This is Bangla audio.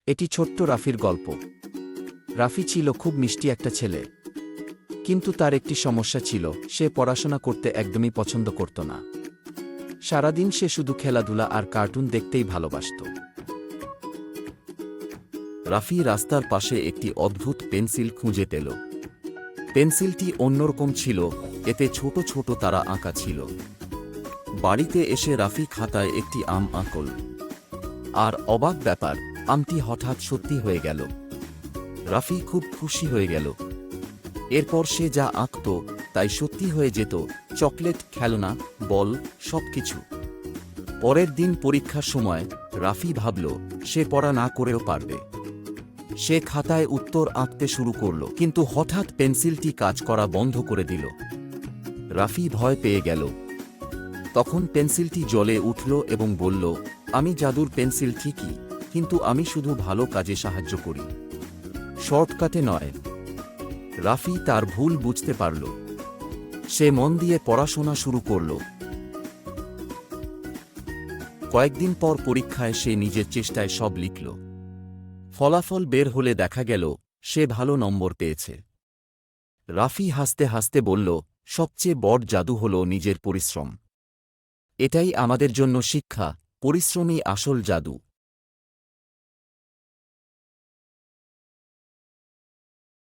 এটি ছোট্ট রাফির গল্প। রাফি ছিল খুব মিষ্টি একটা ছেলে। কিন্তু তার একটি সমস্যা ছিল, সে পড়াশোনা করতে একদমই পছন্দ করত না। সারাদিন সে শুধু খেলাধুলা আর কার্টুন দেখতেই ভালোবাসত। রাফি রাস্তার পাশে একটি অদ্ভুত পেন্সিল খুঁজে পেল। পেন্সিলটি অন্যরকম ছিল, এতে ছোট ছোট তারা আঁকা ছিল। বাড়িতে এসে রাফি খাতায় একটি আম আঁকল। আর অবাক ব্যাপার, আমটি হঠাৎ সত্যি হয়ে গেল। রাফি খুব খুশি হয়ে গেল। এরপর সে যা আঁকত তাই সত্যি হয়ে যেত, চকলেট, খেলনা, বল, সবকিছু। পরের দিন পরীক্ষার সময় রাফি ভাবল সে পড়া না করেও পারবে। সে খাতায় উত্তর আঁকতে শুরু করল, কিন্তু হঠাৎ পেন্সিলটি কাজ করা বন্ধ করে দিল। রাফি ভয় পেয়ে গেল। তখন পেন্সিলটি জ্বলে উঠল এবং বলল, আমি জাদুর পেন্সিল ঠিকই, কিন্তু আমি শুধু ভালো কাজে সাহায্য করি, শর্টকাটে নয়। রাফি তার ভুল বুঝতে পারল। সে মন দিয়ে পড়াশোনা শুরু করল। কয়েকদিন পর পরীক্ষায় সে নিজের চেষ্টায় সব লিখল। ফলাফল বের হলে দেখা গেল সে ভালো নম্বর পেয়েছে। রাফি হাসতে হাসতে বলল, সবচেয়ে বড় জাদু হল নিজের পরিশ্রম। এটাই আমাদের জন্য শিক্ষা, পরিশ্রমই আসল জাদু।